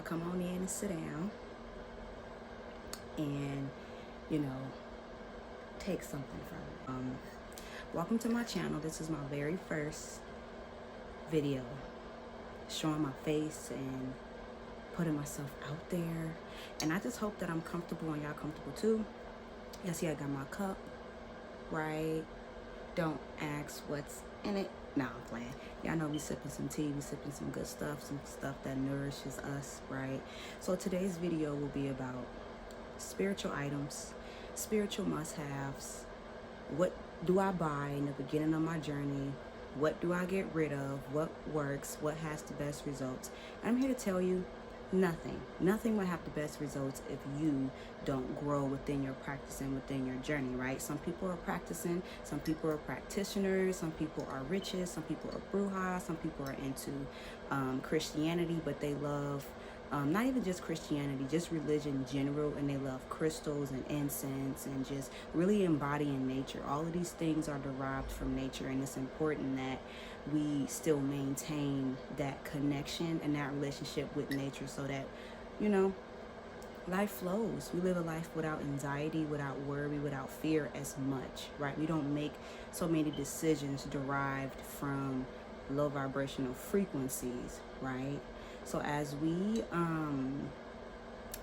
y'all come on in and sit down and, you know, take something from it. Welcome to my channel. This is my very first video showing my face and putting myself out there. And I just hope that I'm comfortable and y'all comfortable too. Y'all see I got my cup, right? Don't ask what's in it. Nah, I'm playing. Y'all know we sipping some tea, we sipping some good stuff, some stuff that nourishes us, right? So today's video will be about spiritual items, spiritual must-haves. What do I buy in the beginning of my journey? What do I get rid of? What works? What has the best results? I'm here to tell you, nothing will have the best results if you don't grow within your practice and within your journey, right? Some people are practicing, some people are practitioners, some people are riches, some people are brujas, some people are into Christianity, but they love not even just Christianity, just religion in general, and they love crystals and incense and just really embodying nature. All of these things are derived from nature, and it's important that we still maintain that connection and that relationship with nature so that, you know, life flows. We live a life without anxiety, without worry, without fear as much, right? We don't make so many decisions derived from low vibrational frequencies, right? So as we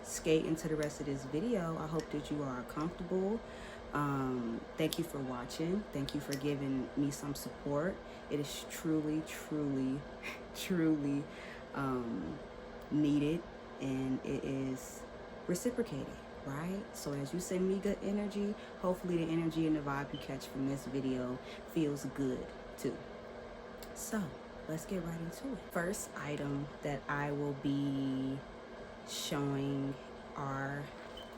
skate into the rest of this video, I hope that you are comfortable. Thank you for watching. Thank you for giving me some support. It is truly needed, and it is reciprocated, right? So as you send me good energy, hopefully the energy and the vibe you catch from this video feels good too. So let's get right into it. First item that I will be showing are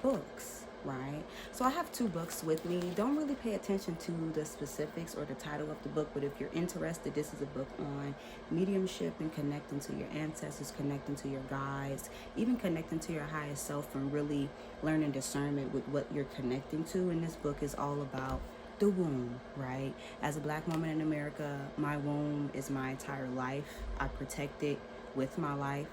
books, right? So I have two books with me. Don't really pay attention to the specifics or the title of the book, but if you're interested, this is a book on mediumship and connecting to your ancestors, connecting to your guides, even connecting to your highest self, and really learning discernment with what you're connecting to. And this book is all about the womb, right? As a Black woman in America, my womb is my entire life. I protect it with my life.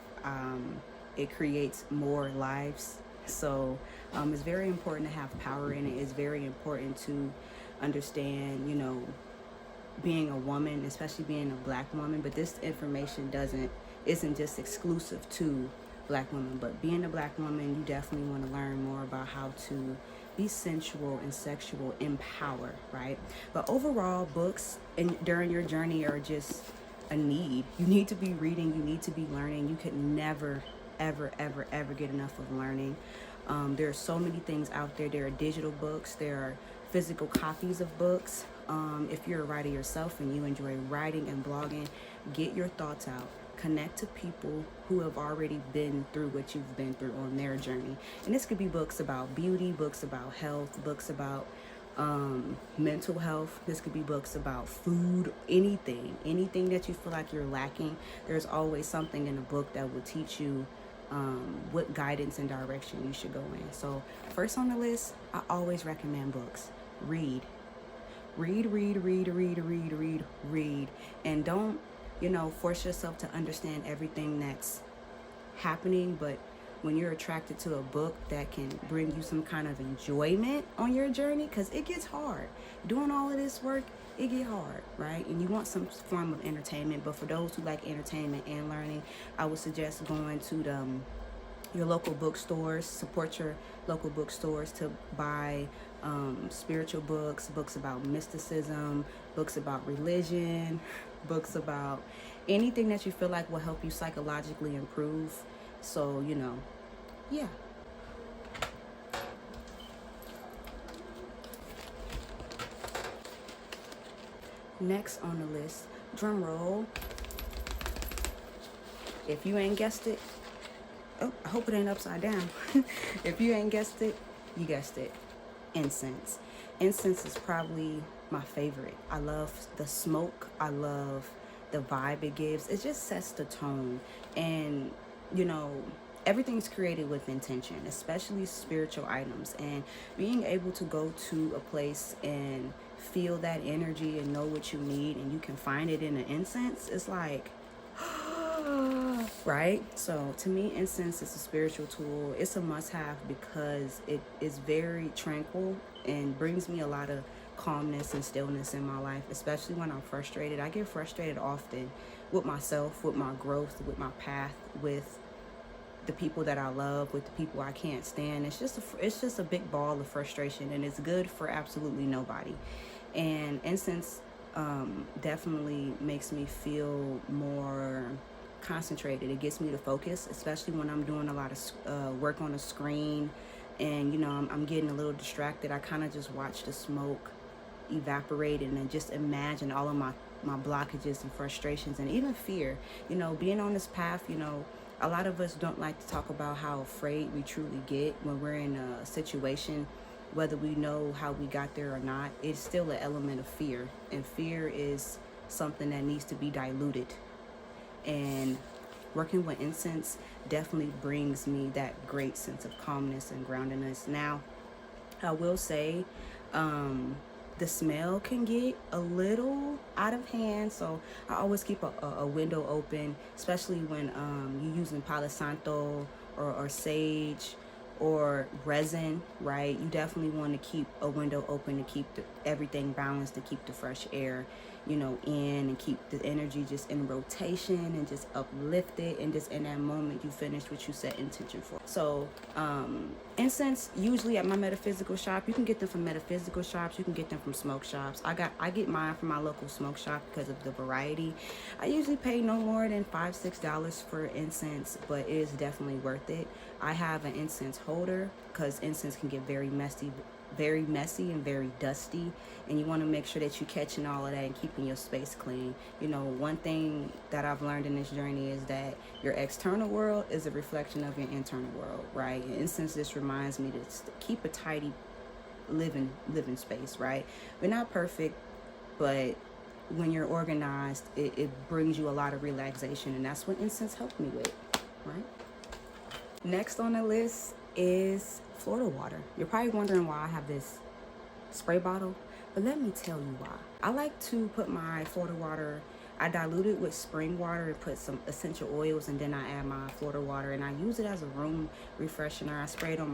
It creates more lives. So it's very important to have power in it. It's very important to understand, you know, being a woman, especially being a Black woman. But this information isn't just exclusive to Black women, but being a Black woman, you definitely want to learn more about how to be sensual and sexual in power, right? But overall, books during your journey are just a need. You need to be reading, you need to be learning. You can never ever get enough of learning. There are so many things out there. There are digital books, there are physical copies of books. If you're a writer yourself and you enjoy writing and blogging, get your thoughts out. Connect to people who have already been through what you've been through on their journey. And this could be books about beauty, books about health, books about mental health. This could be books about food, anything that you feel like you're lacking. There's always something in a book that will teach you what guidance and direction you should go in. So first on the list, I always recommend books. Read. And don't, you know, force yourself to understand everything that's happening, but when you're attracted to a book that can bring you some kind of enjoyment on your journey, because it gets hard. Doing all of this work, it get hard, right? And you want some form of entertainment, but for those who like entertainment and learning, I would suggest going to your local bookstores. Support your local bookstores to buy spiritual books, books about mysticism, books about religion, books about anything that you feel like will help you psychologically improve. So, you know, yeah. Next on the list, drum roll. If you ain't guessed it, oh, I hope it ain't upside down. If you ain't guessed it, you guessed it. Incense. Incense is probably my favorite. I love the smoke. I love the vibe it gives. It just sets the tone. And, you know, everything's created with intention, especially spiritual items. And being able to go to a place and feel that energy and know what you need, and you can find it in an incense, it's like, right? So to me, incense is a spiritual tool. It's a must-have because it is very tranquil and brings me a lot of calmness and stillness in my life, especially when I'm frustrated. I get frustrated often with myself, with my growth, with my path, with the people that I love, with the people I can't stand. It's just a big ball of frustration, and it's good for absolutely nobody. And incense definitely makes me feel more concentrated. It gets me to focus, especially when I'm doing a lot of work on a screen, and I'm getting a little distracted. I kind of just watch the smoke evaporate and then just imagine all of my blockages and frustrations and even fear. Being on this path, a lot of us don't like to talk about how afraid we truly get when we're in a situation. Whether we know how we got there or not, it's still an element of fear, and fear is something that needs to be diluted. And working with incense definitely brings me that great sense of calmness and groundedness. Now, I will say, the smell can get a little out of hand, so I always keep a window open, especially when you're using Palo Santo or sage or resin, right? You definitely want to keep a window open to keep everything balanced, to keep the fresh air, in, and keep the energy just in rotation and just uplifted, and just in that moment you finish what you set intention for. So incense, usually at my metaphysical shop, you can get them from metaphysical shops, you can get them from smoke shops. I get mine from my local smoke shop because of the variety. I usually pay no more than $5-6 for incense, but it is definitely worth it. I have an incense holder because incense can get very messy and very dusty, and you want to make sure that you're catching all of that and keeping your space clean. One thing that I've learned in this journey is that your external world is a reflection of your internal world, right? And incense just reminds me to keep a tidy living space, right? We're not perfect, but when you're organized, it brings you a lot of relaxation, and that's what incense helped me with, right? Next on the list is Florida Water. You're probably wondering why I have this spray bottle, but let me tell you why. I like to put my Florida Water, I dilute it with spring water and put some essential oils, and then I add my Florida Water, and I use it as a room refreshener. I spray it on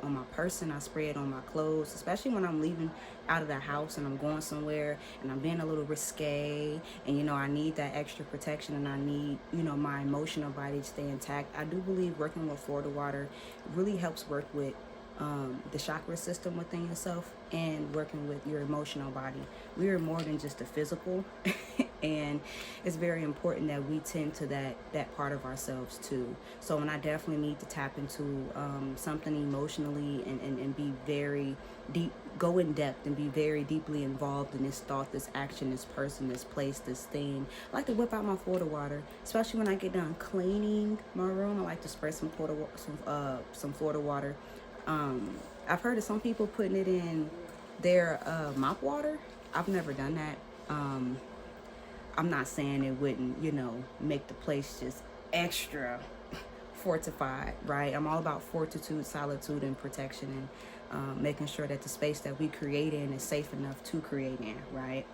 my person. I spray it on my clothes, especially when I'm leaving out of the house and I'm going somewhere and I'm being a little risque, and I need that extra protection, and I need my emotional body to stay intact. I do believe working with Florida Water really helps work with the chakra system within yourself and working with your emotional body. We are more than just a physical and it's very important that we tend to that part of ourselves too. So when I definitely need to tap into something emotionally and be very deep, go in depth and be very deeply involved in this thought, this action, this person, this place, this thing, I like to whip out my Florida Water, especially when I get done cleaning my room. I like to spray some Florida Water. I've heard of some people putting it in their mop water. I've never done that. I'm not saying it wouldn't, make the place just extra fortified, right? I'm all about fortitude, solitude, and protection, and making sure that the space that we create in is safe enough to create in, right?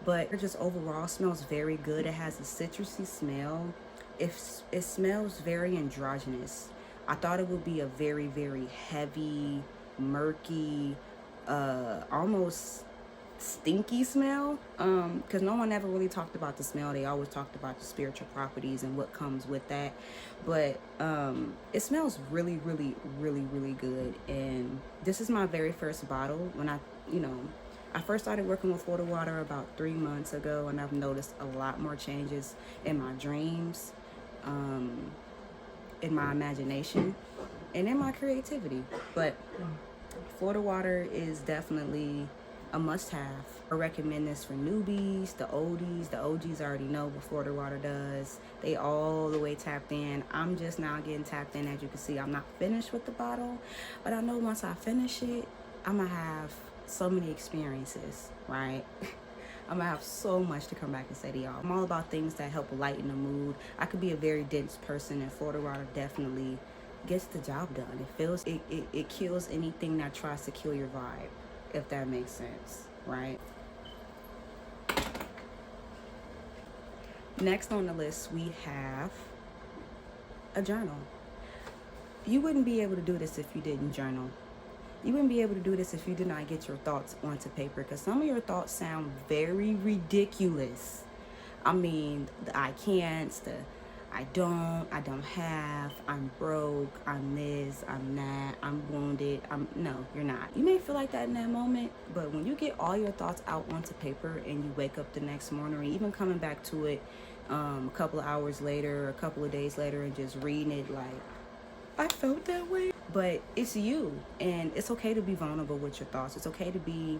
But it just overall smells very good. It has a citrusy smell. It smells very androgynous. I thought it would be a very, very heavy, murky, almost stinky smell, because no one ever really talked about the smell. They always talked about the spiritual properties and what comes with that, but it smells really, really, really, really good. And this is my very first bottle. When I first started working with Florida Water about 3 months ago, and I've noticed a lot more changes in my dreams, in my imagination, and in my creativity. But Florida Water is definitely a must-have. I recommend this for newbies, the oldies. The OGs already know what Florida Water does. They all the way tapped in. I'm just now getting tapped in. As you can see, I'm not finished with the bottle, but I know once I finish it, I'm gonna have so many experiences, right? I'm gonna have so much to come back and say to y'all. I'm all about things that help lighten the mood. I could be a very dense person, and Florida Water definitely gets the job done. It kills anything that tries to kill your vibe, if that makes sense, right? Next on the list, we have a journal. You wouldn't be able to do this if you didn't journal. You wouldn't be able to do this if you did not get your thoughts onto paper, because some of your thoughts sound very ridiculous. I mean, the I can'ts, the I don't have, I'm broke, I'm this, I'm that, I'm wounded. No, you're not. You may feel like that in that moment, but when you get all your thoughts out onto paper and you wake up the next morning, or even coming back to it a couple of hours later, or a couple of days later, and just reading it, like, I felt that way. But it's you, and it's okay to be vulnerable with your thoughts. It's okay to be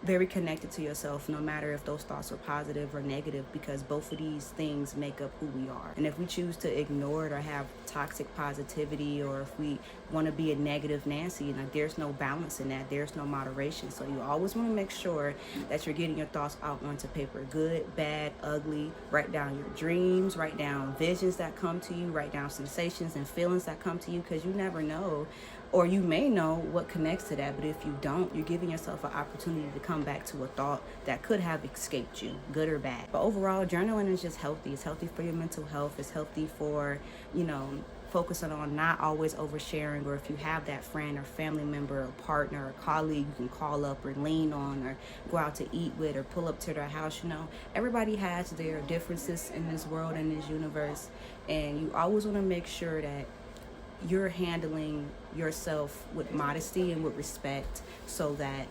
very connected to yourself, no matter if those thoughts are positive or negative, because both of these things make up who we are. And if we choose to ignore it or have toxic positivity, or if we want to be a negative Nancy, like, there's no balance in that. There's no moderation. So you always want to make sure that you're getting your thoughts out onto paper. Good, bad, ugly. Write down your dreams, write down visions that come to you, write down sensations and feelings that come to you, because you never know, or you may know what connects to that, but if you don't, you're giving yourself an opportunity to come back to a thought that could have escaped you, good or bad. But overall, journaling is just healthy. It's healthy for your mental health. It's healthy for, focusing on not always oversharing, or if you have that friend or family member or partner or colleague you can call up or lean on, or go out to eat with, or pull up to their house. Everybody has their differences in this world, in this universe, and you always want to make sure that you're handling yourself with modesty and with respect, so that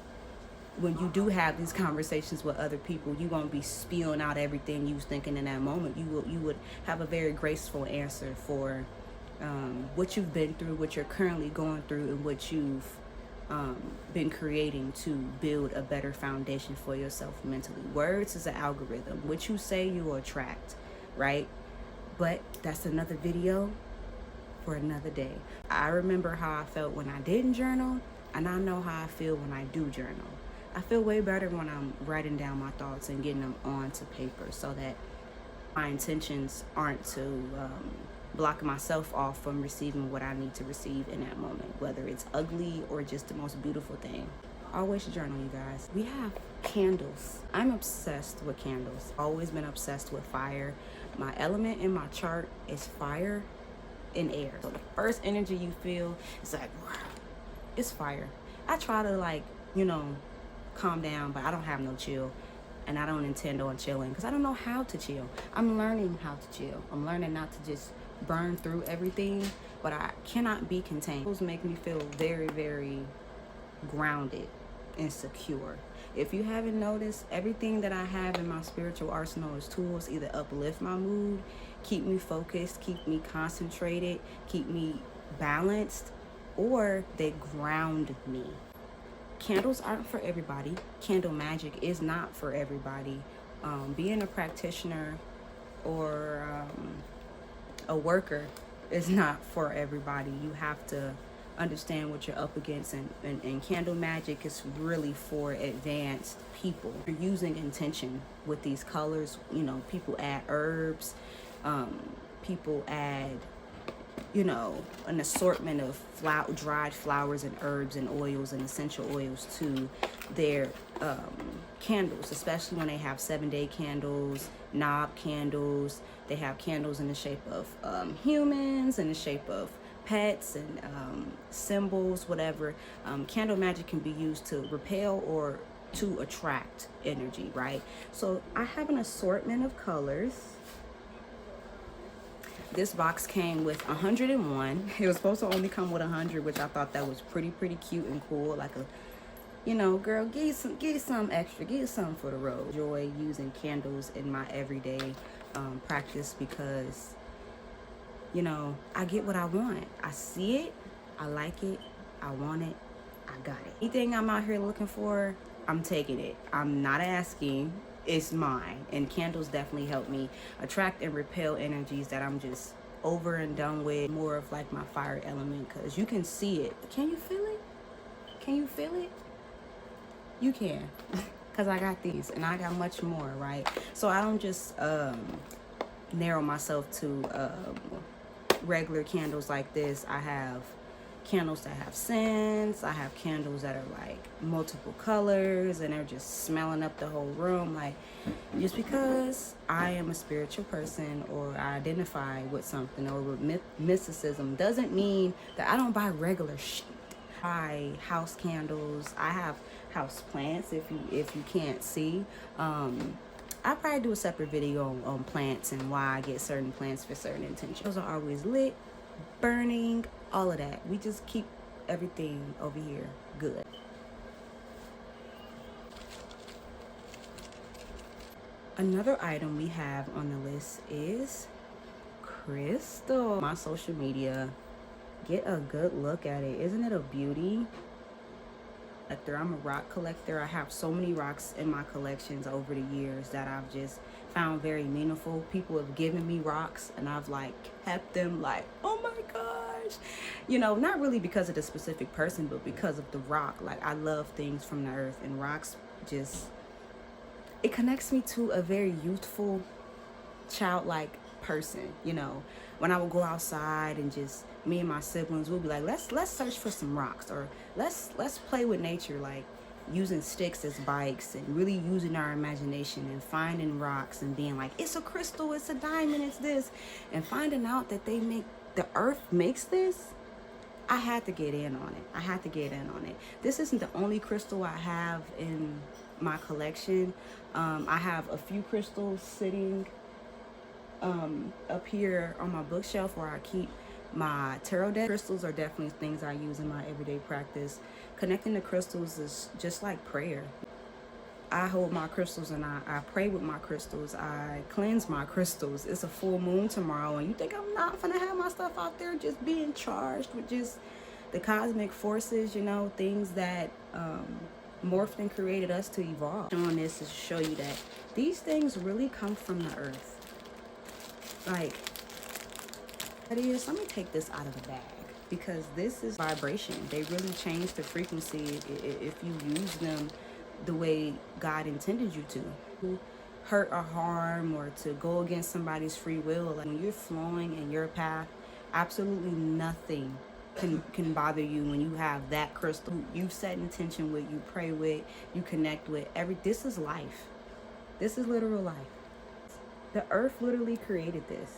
when you do have these conversations with other people, you won't be spewing out everything you was thinking in that moment. You would have a very graceful answer for what you've been through, what you're currently going through, and what you've been creating to build a better foundation for yourself mentally. Words is an algorithm. What you say, you will attract, right? But that's another video for another day. I remember how I felt when I didn't journal, and I know how I feel when I do journal. I feel way better when I'm writing down my thoughts and getting them onto paper, so that my intentions aren't to block myself off from receiving what I need to receive in that moment, whether it's ugly or just the most beautiful thing. Always journal, you guys. We have candles. I'm obsessed with candles. Always been obsessed with fire. My element in my chart is fire and air. So the first energy you feel is like, it's fire. I try to calm down, but I don't have no chill, and I don't intend on chilling because I don't know how to chill. I'm learning how to chill. I'm learning not to just burn through everything, but I cannot be contained. Those make me feel very, very grounded and secure. If you haven't noticed, everything that I have in my spiritual arsenal is tools either uplift my mood, keep me focused, keep me concentrated, keep me balanced, or they ground me. Candles aren't for everybody. Candle magic is not for everybody. Being a practitioner or a worker is not for everybody. You have to understand what you're up against, and candle magic is really for advanced people. You're using intention with these colors. People add herbs, people add an assortment of dried flowers and herbs and oils and essential oils to their candles, especially when they have 7-day candles, knob candles. They have candles in the shape of humans, in the shape of pets, and symbols, whatever. Candle magic can be used to repel or to attract energy, right? So I have an assortment of colors. This box came with 101. It was supposed to only come with 100, which I thought that was pretty cute and cool. Like girl, get some extra, get something for the road. Enjoy using candles in my everyday practice because I get what I want. I see it, I like it, I want it, I got it. Anything I'm out here looking for, I'm taking it. I'm not asking. It's mine. And candles definitely help me attract and repel energies that I'm just over and done with. More of like my fire element, because you can see it. Can you feel it? Can you feel it? You can. Because I got these and I got much more, right? So I don't just narrow myself to regular candles like this. I have candles that have scents. I have candles that are like multiple colors and they're just smelling up the whole room. Like, just because I am a spiritual person or I identify with something or with mysticism doesn't mean that I don't buy regular shit. I buy house candles. I have house plants, if you can't see. I'll probably do a separate video on plants and why I get certain plants for certain intentions. Those are always lit, burning, all of that. We just keep everything over here good. Another item we have on the list is crystal. My social media, get a good look at it. Isn't it a beauty? I'm a rock collector. I have so many rocks in my collections over the years that I've just found very meaningful. People have given me rocks and I've like kept them like, oh my gosh. You know, not really because of the specific person, but because of the rock. Like, I love things from the earth, and rocks just, it connects me to a very youthful, childlike person. You know, when I would go outside and just me and my siblings would be like, let's search for some rocks, or let's play with nature, like using sticks as bikes and really using our imagination and finding rocks and being like, it's a crystal, it's a diamond, it's this, and finding out that the earth makes this. I had to get in on it. This isn't the only crystal I have in my collection. I have a few crystals sitting up here on my bookshelf where I keep my tarot deck. Crystals are definitely things I use in my everyday practice. Connecting to crystals is just like prayer. I hold my crystals and I pray with my crystals. I cleanse my crystals. It's a full moon tomorrow, and you think I'm not gonna have my stuff out there just being charged with just the cosmic forces, you know, things that morphed and created us to evolve. Showing this is to show you that these things really come from the earth. Like, that is, let me take this out of the bag, because this is vibration. They really change the frequency if you use them the way God intended you to. Hurt or harm or to go against somebody's free will. Like, when you're flowing in your path, absolutely nothing can bother you when you have that crystal you set intention with, you pray with, you connect with. This is life. This is literal life. The earth literally created this.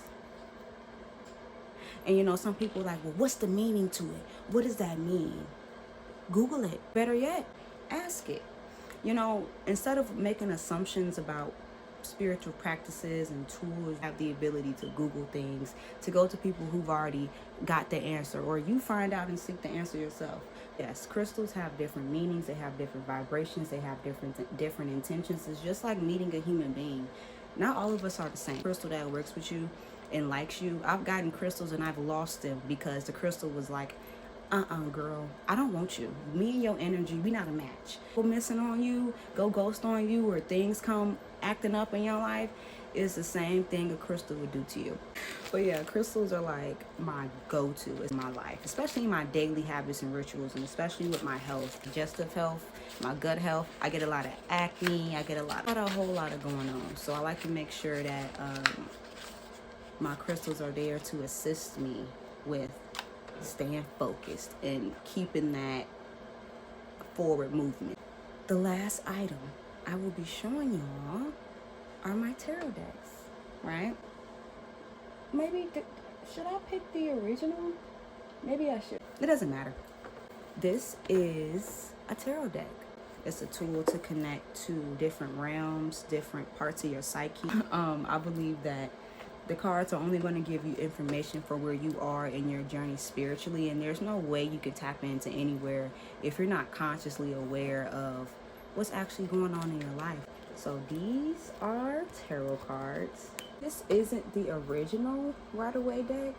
And you know, some people are like, well, what's the meaning to it? What does that mean? Google it. Better yet, ask it. You know, instead of making assumptions about spiritual practices and tools, have the ability to Google things, to go to people who've already got the answer, or you find out and seek the answer yourself. Yes, crystals have different meanings. They have different vibrations. They have different intentions. It's just like meeting a human being. Not all of us are the same. Crystal that works with you and likes you. I've gotten crystals and I've lost them because the crystal was like, girl, I don't want you. Me and your energy, we not a match. Go missing on you, go ghost on you, or things come acting up in your life, is the same thing a crystal would do to you. But yeah, crystals are like my go-to in my life, especially in my daily habits and rituals, and especially with my health, digestive health, my gut health. I get a lot of acne, I get a whole lot of going on. So I like to make sure that my crystals are there to assist me with staying focused and keeping that forward movement. The last item I will be showing y'all are my tarot decks, right? Maybe, should I pick the original? Maybe I should. It doesn't matter. This is a tarot deck. It's a tool to connect to different realms, different parts of your psyche. I believe that the cards are only going to give you information for where you are in your journey spiritually, and there's no way you can tap into anywhere if you're not consciously aware of what's actually going on in your life. So these are tarot cards. This isn't the original Rider-Waite deck,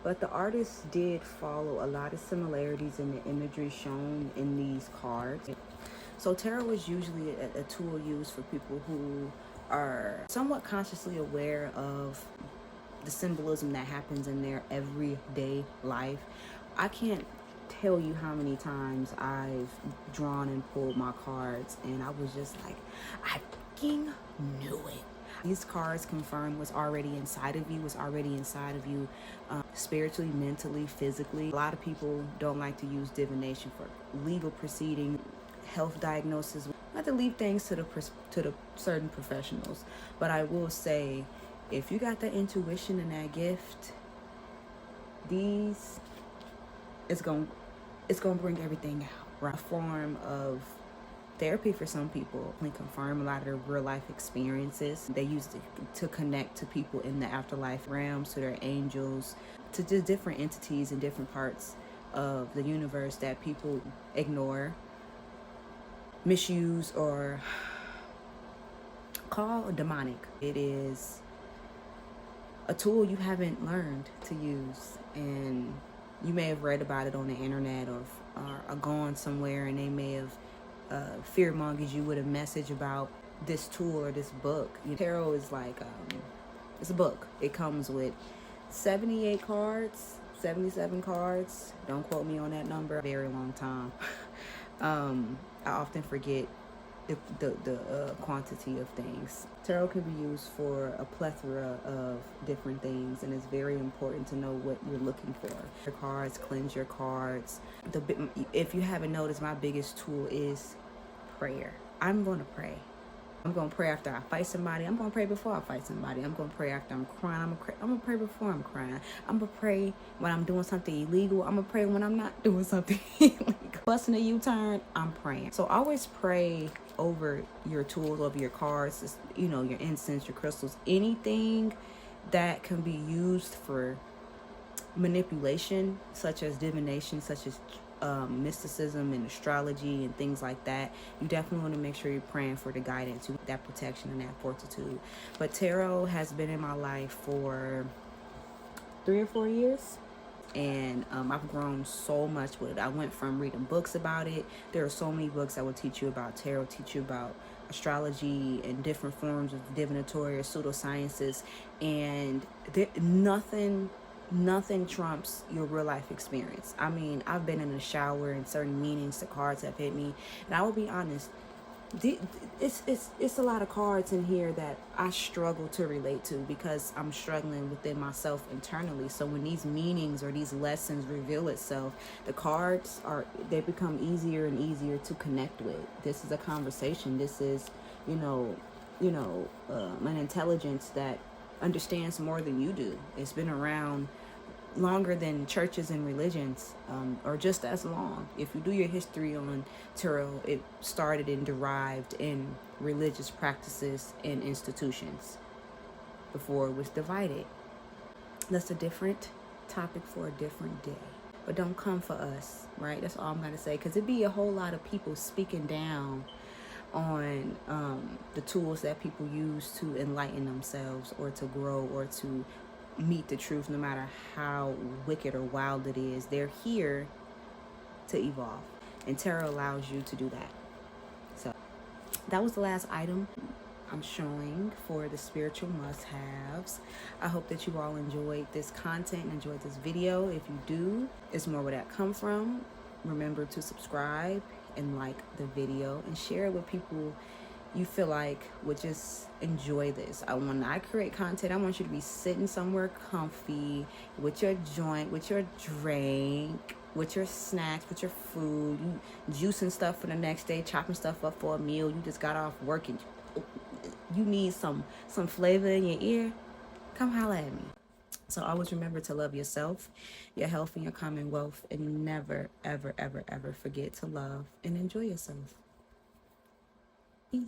but the artist did follow a lot of similarities in the imagery shown in these cards. So tarot is usually a tool used for people who are somewhat consciously aware of the symbolism that happens in their everyday life. I can't tell you how many times I've drawn and pulled my cards and I was just like, I fucking knew it. These cards confirm what's already inside of you, spiritually, mentally, physically. A lot of people don't like to use divination for legal proceedings, health diagnosis. I have to leave things to the certain professionals. But I will say, if you got that intuition and that gift, it's gonna bring everything out. Right? A form of therapy for some people. They confirm a lot of their real life experiences. They use it to connect to people in the afterlife realms, to their angels, to just different entities in different parts of the universe that people ignore, misuse, or call demonic. It is a tool you haven't learned to use, and you may have read about it on the internet or gone somewhere, and they may have fear-mongers you with a message about this tool or this book. Tarot is like, it's a book. It comes with 78 cards, 77 cards. Don't quote me on that number. A very long time. I often forget the quantity of things. Tarot can be used for a plethora of different things, and it's very important to know what you're looking for. Your cards, cleanse your cards. If you haven't noticed, my biggest tool is prayer. I'm going to pray. I'm going to pray after I fight somebody. I'm going to pray before I fight somebody. I'm going to pray after I'm crying. I'm going to pray before I'm crying. I'm going to pray when I'm doing something illegal. I'm going to pray when I'm not doing something illegal. Busting a U-turn, I'm praying. So always pray over your tools, over your cards, your incense, your crystals, anything that can be used for manipulation, such as divination, such as mysticism and astrology and things like that. You definitely want to make sure you're praying for the guidance, that protection and that fortitude. But tarot has been in my life for 3 or 4 years, and I've grown so much with it. I went from reading books about it. There are so many books that will teach you about tarot, teach you about astrology and different forms of divinatory or pseudosciences, and nothing trumps your real life experience. I mean, I've been in the shower and certain meanings the cards have hit me, and I will be honest, it's a lot of cards in here that I struggle to relate to because I'm struggling within myself internally. So when these meanings or these lessons reveal itself, the cards they become easier and easier to connect with. This is a conversation. This is an intelligence that understands more than you do. It's been around longer than churches and religions, or just as long. If you do your history on tarot, it started and derived in religious practices and institutions before it was divided. That's a different topic for a different day. But don't come for us, right? That's all I'm going to say, because it'd be a whole lot of people speaking down on the tools that people use to enlighten themselves or to grow or to meet the truth, no matter how wicked or wild it is. They're here to evolve, and tarot allows you to do that. So that was the last item I'm showing for the spiritual must-haves. I hope that you all enjoyed this content and enjoyed this video. If you do, it's more where that come from. Remember to subscribe and like the video and share it with people you feel like would just enjoy this. When I create content, I want you to be sitting somewhere comfy with your joint, with your drink, with your snacks, with your food, you juicing stuff for the next day, chopping stuff up for a meal. You just got off work and you need some flavor in your ear. Come holla at me. So always remember to love yourself, your health, and your common wealth, and never, ever, ever, ever forget to love and enjoy yourself. Peace.